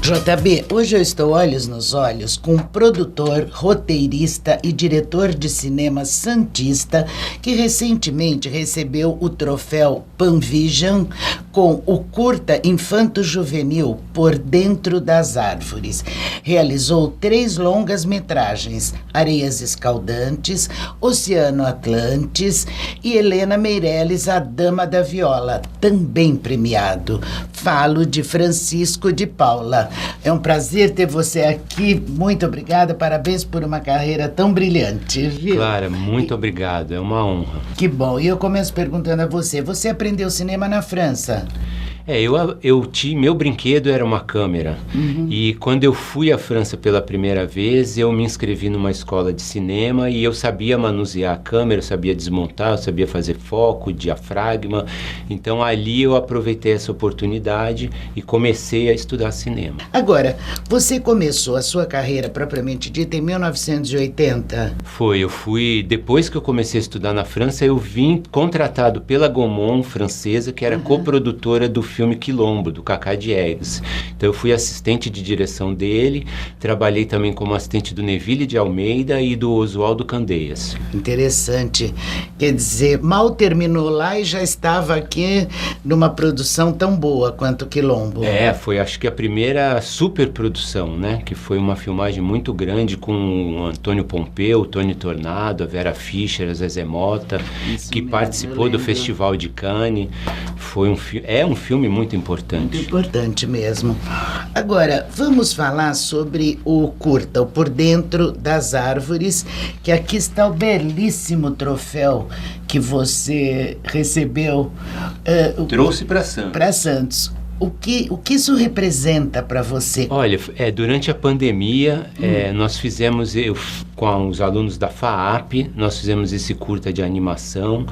JB, hoje eu estou olhos nos olhos com um produtor, roteirista e diretor de cinema santista que recentemente recebeu o troféu Panvision com o curta infanto-juvenil Por Dentro das Árvores. Realizou 3 longas-metragens, Areias Escaldantes, Oceano Atlantis e Helena Meirelles, A Dama da Viola, também premiado. Falo de Francisco de Paula. É um prazer ter você aqui. Muito obrigada. Parabéns por uma carreira tão brilhante, viu? Clara, muito obrigado. É uma honra. Que bom. E eu começo perguntando a você. Você aprendeu cinema na França? Meu brinquedo era uma câmera. E quando eu fui à França pela primeira vez, eu me inscrevi numa escola de cinema e eu sabia manusear a câmera, eu sabia desmontar, eu sabia fazer foco, diafragma. Então ali eu aproveitei essa oportunidade e comecei a estudar cinema. Agora, você começou a sua carreira propriamente dita em 1980? Depois que eu comecei a estudar na França, eu vim contratado pela Gaumont francesa, que era coprodutora do filme Quilombo, do Cacá Diegues. Então eu fui assistente de direção dele, trabalhei também como assistente do Neville de Almeida e do Oswaldo Candeias. Interessante. Quer dizer, mal terminou lá e já estava aqui numa produção tão boa quanto Quilombo. Foi acho que a primeira superprodução, né? Que foi uma filmagem muito grande com o Antônio Pompeu, o Tony Tornado, a Vera Fischer, a Zezé Mota, que participou do Festival de Cannes. É um filme muito importante. Muito importante mesmo. Agora, vamos falar sobre o curta, o Por Dentro das Árvores, que aqui está o belíssimo troféu que você recebeu. Trouxe para Santos. Para Santos. O que isso representa para você? Olha, durante a pandemia, nós fizemos, com os alunos da FAAP, nós fizemos esse curta de animação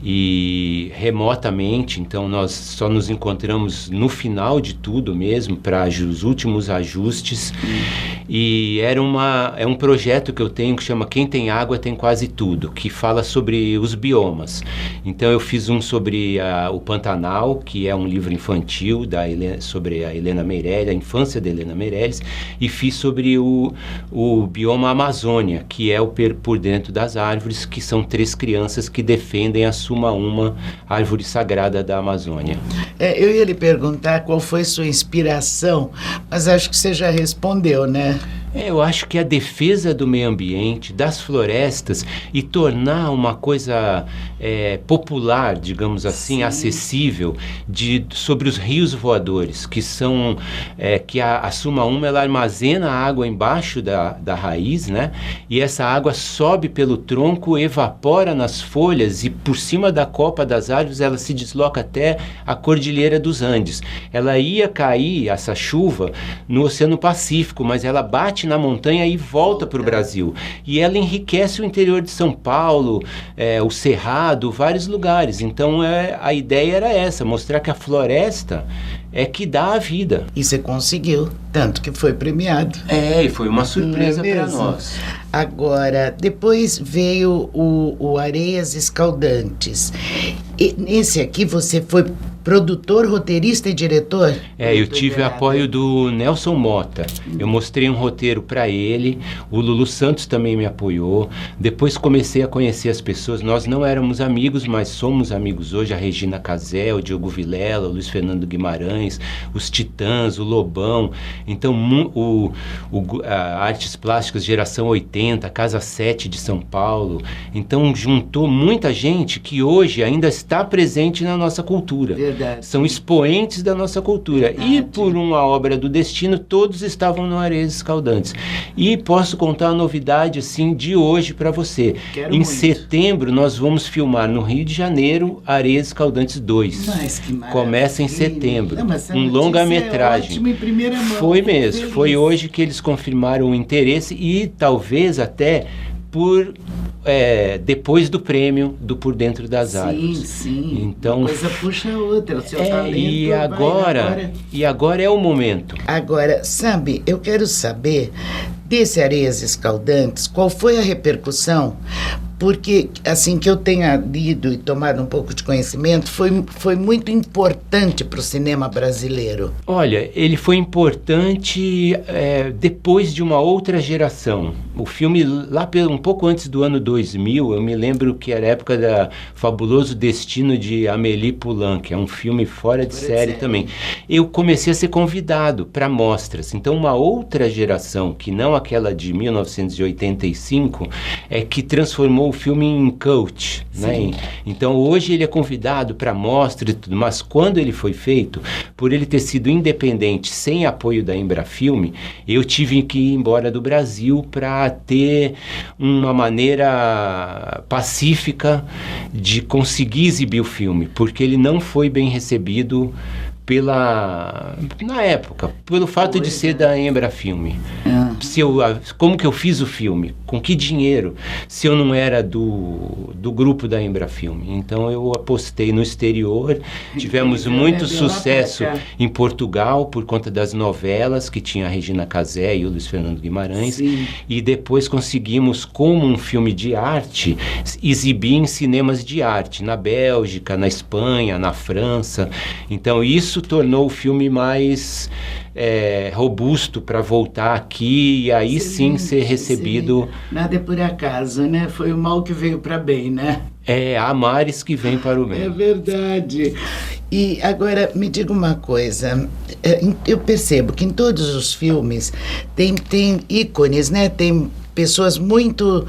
e remotamente, então nós só nos encontramos no final de tudo mesmo, para os últimos ajustes. E é um projeto que eu tenho que chama Quem Tem Água Tem Quase Tudo, que fala sobre os biomas. Então eu fiz um sobre o Pantanal, que é um livro infantil sobre a Helena Meirelles, a infância da Helena Meirelles, e fiz sobre o bioma Amazônia, que é o Por Dentro das Árvores, que são 3 crianças que defendem a Suma Uma, árvore sagrada da Amazônia. Eu ia lhe perguntar qual foi sua inspiração, mas acho que você já respondeu, né? Eu acho que a defesa do meio ambiente, das florestas, e tornar uma coisa popular, digamos assim, acessível, sobre os rios voadores, que são que a Suma Uma, ela armazena a água embaixo da raiz, né? E essa água sobe pelo tronco, evapora nas folhas e por cima da copa das árvores ela se desloca até a Cordilheira dos Andes. Ela ia cair, essa chuva, no Oceano Pacífico, mas ela bate na montanha e volta para o Brasil. E ela enriquece o interior de São Paulo, o Cerrado, vários lugares. Então a ideia era essa, mostrar que a floresta é que dá a vida. E você conseguiu, tanto que foi premiado. E foi uma surpresa para nós. Agora, depois veio o Areias Escaldantes. E nesse aqui você foi produtor, roteirista e diretor? Eu tive apoio do Nelson Mota. Eu mostrei um roteiro para ele, o Lulu Santos também me apoiou. Depois comecei a conhecer as pessoas. Nós não éramos amigos, mas somos amigos hoje. A Regina Casé, o Diogo Vilela, o Luiz Fernando Guimarães, os Titãs, o Lobão. Então, a Artes Plásticas Geração 80, Casa 7 de São Paulo. Então, juntou muita gente que hoje ainda está presente na nossa cultura. Verdade. São expoentes da nossa cultura. Verdade. E por uma obra do destino, todos estavam no Areias Escaldantes. E posso contar uma novidade assim de hoje para você. Em setembro nós vamos filmar no Rio de Janeiro Areias Escaldantes 2. Mas que maravilha. Começa em setembro. Um longa-metragem. Ótimo, em primeira mão. Foi mesmo. Feliz. Foi hoje que eles confirmaram o interesse e talvez até depois do prêmio do Por Dentro das Árvores. Sim. Então, uma coisa puxa a outra. O seu talento e agora é o momento. Agora, sabe, eu quero saber desse Areias Escaldantes, qual foi a repercussão porque, assim, que eu tenha lido e tomado um pouco de conhecimento, foi muito importante para o cinema brasileiro. Olha, ele foi importante depois de uma outra geração. O filme, lá um pouco antes do ano 2000, eu me lembro que era a época da Fabuloso Destino de Amélie Poulain, que é um filme fora de série também. Eu comecei a ser convidado para mostras. Então, uma outra geração, que não aquela de 1985, é que transformou o filme em cult, né? Então, hoje ele é convidado para mostras e tudo, mas quando ele foi feito, por ele ter sido independente, sem apoio da Embrafilme, eu tive que ir embora do Brasil para ter uma maneira pacífica de conseguir exibir o filme, porque ele não foi bem recebido na época, pelo fato de ser da Embrafilme. Como que eu fiz o filme? Com que dinheiro? Se eu não era do grupo da Embrafilme. Então eu apostei no exterior, tivemos muito sucesso em Portugal por conta das novelas que tinha a Regina Casé e o Luiz Fernando Guimarães. E depois conseguimos, como um filme de arte, exibir em cinemas de arte, na Bélgica, na Espanha, na França. Então isso tornou o filme mais robusto para voltar aqui e aí sim ser recebido. Nada é por acaso, né? Foi o mal que veio para bem, né? Há males que vêm para o bem. É verdade. E agora, me diga uma coisa, eu percebo que em todos os filmes tem ícones, né? Tem pessoas muito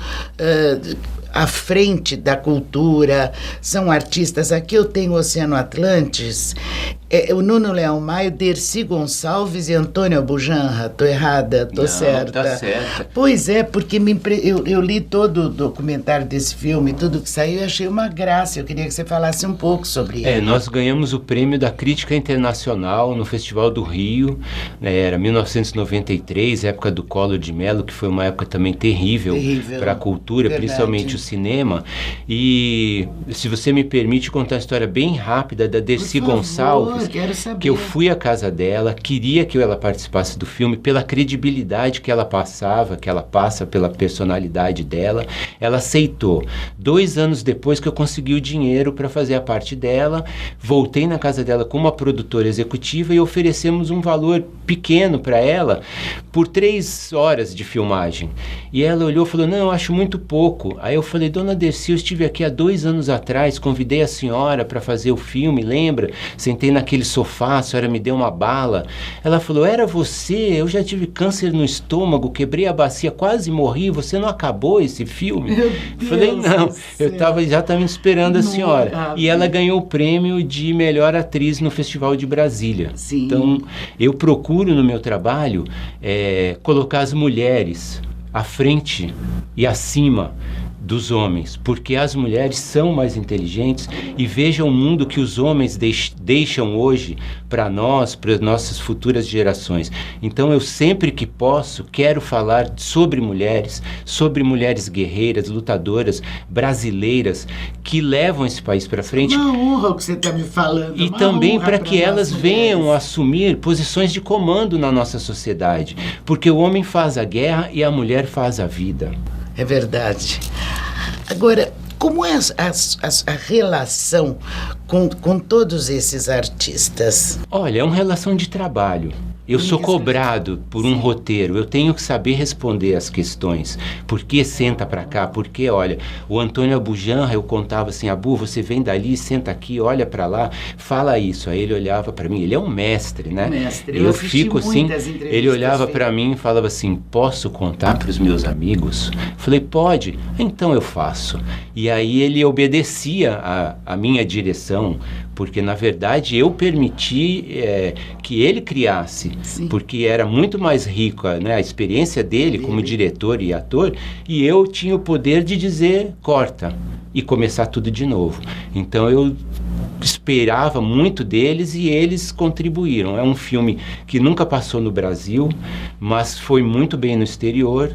à frente da cultura, são artistas. Aqui eu tenho o Oceano Atlantis, o Nuno Leão Maio, Dercy Gonçalves e Antônio Bujanra. Tô errada? Tô certa? Tá certa. Pois é, porque eu li todo o documentário desse filme, tudo que saiu, e achei uma graça. Eu queria que você falasse um pouco sobre ele. Nós ganhamos o prêmio da Crítica Internacional no Festival do Rio, era 1993, época do Collor de Mello, que foi uma época também terrível para a cultura, principalmente o cinema. E se você me permite contar uma história bem rápida da Dercy Gonçalves, quero saber. Que eu fui à casa dela, queria que ela participasse do filme pela credibilidade que ela passava, que ela passa pela personalidade dela. Ela aceitou. 2 anos depois que eu consegui o dinheiro para fazer a parte dela, voltei na casa dela com uma produtora executiva e oferecemos um valor pequeno para ela por 3 horas de filmagem. E ela olhou e falou, não, eu acho muito pouco. Aí eu falei, dona Dercy, eu estive aqui há 2 anos atrás, convidei a senhora para fazer o filme, lembra? Sentei naquele sofá, a senhora me deu uma bala. Ela falou, era você? Eu já tive câncer no estômago, quebrei a bacia, quase morri, você não acabou esse filme? Falei, não, eu estava exatamente esperando a senhora. E ela ganhou o prêmio de melhor atriz no Festival de Brasília. Sim. Então, eu procuro no meu trabalho colocar as mulheres à frente e acima dos homens, porque as mulheres são mais inteligentes e vejam o mundo que os homens deixam hoje para nós, para as nossas futuras gerações. Então eu sempre que posso quero falar sobre mulheres guerreiras, lutadoras, brasileiras, que levam esse país para frente. Uma honra o que você está me falando. E também para que elas venham assumir posições de comando na nossa sociedade, porque o homem faz a guerra e a mulher faz a vida. É verdade. Agora, como é a relação com todos esses artistas? Olha, é uma relação de trabalho. Eu sou cobrado por um roteiro, eu tenho que saber responder as questões. Por que senta para cá? Porque, olha, o Antônio Bujanra, eu contava assim, Abu, você vem dali, senta aqui, olha para lá, fala isso. Aí ele olhava para mim, ele é um mestre, né? Mestre, eu fico assim, ele olhava para mim e falava assim, posso contar para os meus amigos? Falei, pode, então eu faço. E aí ele obedecia a minha direção, porque na verdade eu permiti que ele criasse. Sim. Porque era muito mais rica, né, a experiência dele como diretor e ator, e eu tinha o poder de dizer corta e começar tudo de novo. Então eu esperava muito deles e eles contribuíram. É um filme que nunca passou no Brasil, mas foi muito bem no exterior.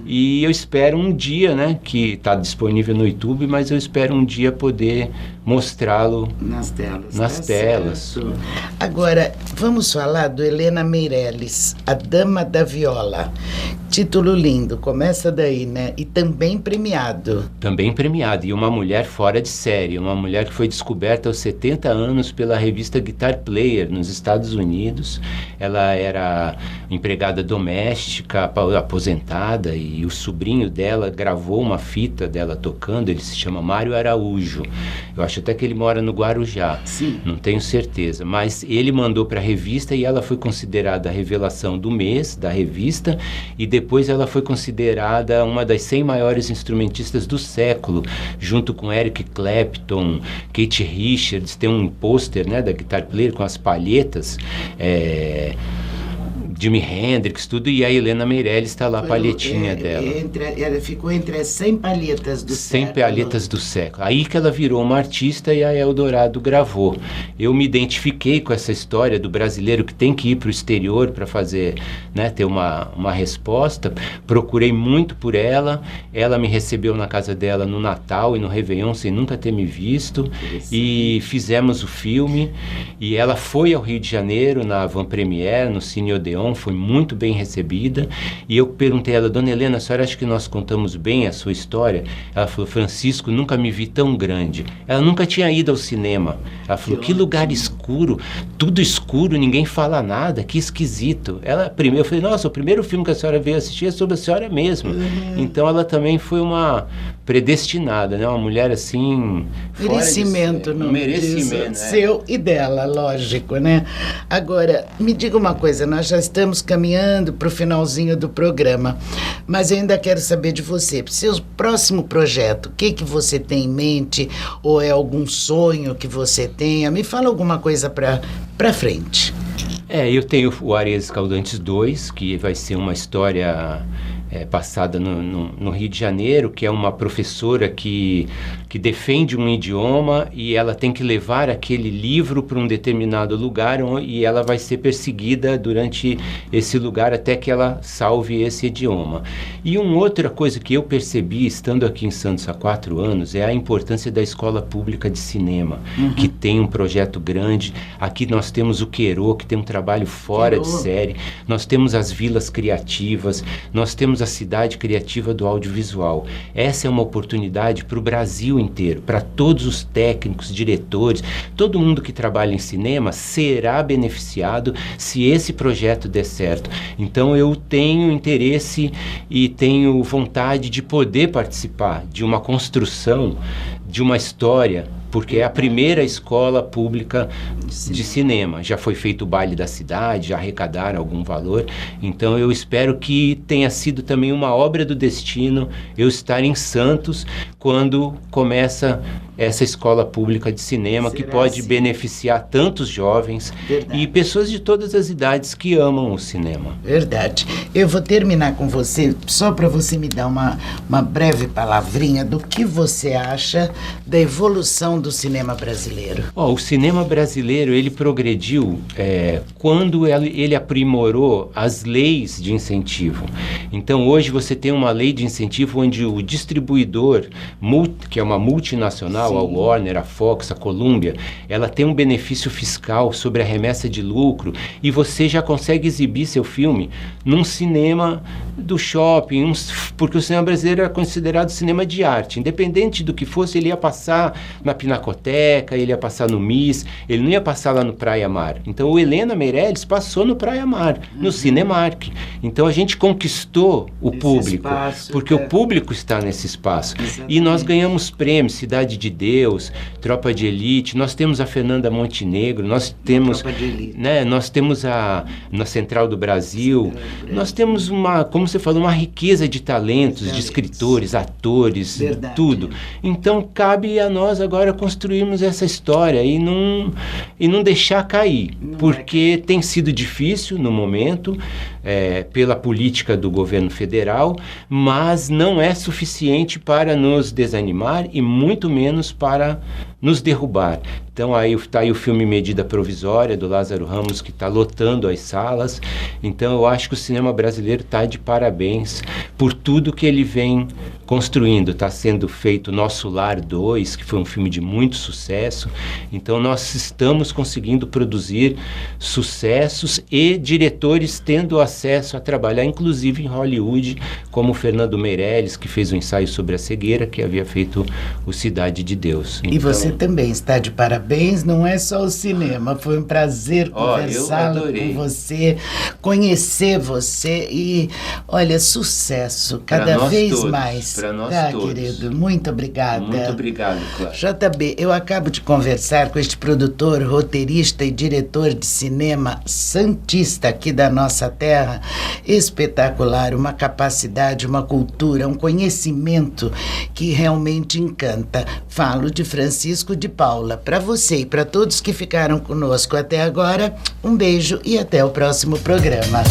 E eu espero um dia, né, que está disponível no YouTube, mas eu espero um dia poder mostrá-lo nas telas. Certo. Agora, vamos falar do Helena Meirelles, A Dama da Viola, Título lindo, começa daí, né? E também premiado. Também premiado, e uma mulher fora de série, uma mulher que foi descoberta aos 70 anos pela revista Guitar Player, nos Estados Unidos. Ela era empregada doméstica, aposentada, e o sobrinho dela gravou uma fita dela tocando. Ele se chama Mário Araújo. Eu acho até que ele mora no Guarujá. Sim. Não tenho certeza, mas ele mandou para a revista e ela foi considerada a revelação do mês da revista, e depois ela foi considerada uma das 100 maiores instrumentistas do século, junto com Eric Clapton, Keith Richards. Tem um pôster, né, da Guitar Player com as palhetas, Jimi Hendrix, tudo, e a Helena Meirelles está lá, a palhetinha dela. Ela ficou entre as 100 palhetas do 100 século. palhetas do século. Aí que ela virou uma artista e a Eldorado gravou. Eu me identifiquei com essa história do brasileiro que tem que ir para o exterior para fazer, né, ter uma resposta. Procurei muito por ela. Ela me recebeu na casa dela no Natal e no Réveillon sem nunca ter me visto. E fizemos o filme. E ela foi ao Rio de Janeiro na Van Premiere, no Cine Odeon. Foi muito bem recebida, e eu perguntei a ela: Dona Helena, a senhora acha que nós contamos bem a sua história? Ela falou: Francisco, nunca me vi tão grande. Ela nunca tinha ido ao cinema. Ela falou: que lugar escuro, tudo escuro, ninguém fala nada, que esquisito. Eu falei: nossa, o primeiro filme que a senhora veio assistir é sobre a senhora mesma. Então ela também foi uma predestinada, né? Uma mulher assim... Merecimento, não? Merecimento, seu e dela, lógico, né? Agora, me diga uma coisa, nós já estamos caminhando para o finalzinho do programa, mas eu ainda quero saber de você, seu próximo projeto, o que você tem em mente, ou é algum sonho que você tenha? Me fala alguma coisa para frente. Eu tenho o Areias Escaldantes 2, que vai ser uma história... passada no Rio de Janeiro, que é uma professora que defende um idioma, e ela tem que levar aquele livro para um determinado lugar, e ela vai ser perseguida durante esse lugar até que ela salve esse idioma. E uma outra coisa que eu percebi estando aqui em Santos há 4 anos é a importância da escola pública de cinema, que tem um projeto grande. Aqui nós temos o Querô, que tem um trabalho fora de série, nós temos as vilas criativas, nós temos a cidade criativa do audiovisual. Essa é uma oportunidade para o Brasil inteiro, para todos os técnicos, diretores, todo mundo que trabalha em cinema será beneficiado se esse projeto der certo. Então eu tenho interesse e tenho vontade de poder participar de uma construção, de uma história, porque é a primeira escola pública de cinema. Já foi feito o baile da cidade, já arrecadaram algum valor. Então eu espero que tenha sido também uma obra do destino eu estar em Santos quando começa essa escola pública de cinema, que pode beneficiar tantos jovens e pessoas de todas as idades que amam o cinema. Verdade. Eu vou terminar com você, só para você me dar uma breve palavrinha do que você acha da evolução do cinema brasileiro. O cinema brasileiro, ele progrediu quando ele aprimorou as leis de incentivo. Então hoje você tem uma lei de incentivo onde o distribuidor, que é uma multinacional, a Warner, a Fox, a Columbia, ela tem um benefício fiscal sobre a remessa de lucro, e você já consegue exibir seu filme num cinema do shopping, porque o cinema brasileiro era considerado cinema de arte. Independente do que fosse, ele ia passar na Pinacoteca, ele ia passar no MIS, ele não ia passar lá no Praia Mar. Então o Helena Meirelles passou no Praia Mar, no Cinemark. Então a gente conquistou o público, porque o público está nesse espaço. Exatamente. E nós ganhamos prêmios, Cidade de Deus, Tropa de Elite, nós temos a Fernanda Montenegro, nós temos, né, nós temos na Central do Brasil, nós temos como você falou, uma riqueza de talentos, de escritores, atores, tudo. Então cabe a nós agora construirmos essa história e não deixar cair, porque tem sido difícil no momento, pela política do governo federal, mas não é suficiente para nos desanimar e muito menos para nos derrubar. Então aí está aí o filme Medida Provisória, do Lázaro Ramos, que está lotando as salas. Então eu acho que o cinema brasileiro está de parabéns por tudo que ele vem construindo. Está sendo feito Nosso Lar 2, que foi um filme de muito sucesso. Então nós estamos conseguindo produzir sucessos e diretores tendo acesso a trabalhar, inclusive em Hollywood, como o Fernando Meirelles, que fez um ensaio sobre a cegueira, que havia feito o Cidade de Deus. E você também está de parabéns, não é só o cinema, foi um prazer conversar com você, conhecer você e, olha, sucesso, cada vez todos, mais. Para nós todos. Querido, muito obrigada. Muito obrigado, Clara. JB, eu acabo de conversar com este produtor, roteirista e diretor de cinema santista aqui da nossa terra, espetacular, uma capacidade, uma cultura, um conhecimento que realmente encanta. Falo de Francisco de Paula. Para você e para todos que ficaram conosco até agora, um beijo e até o próximo programa.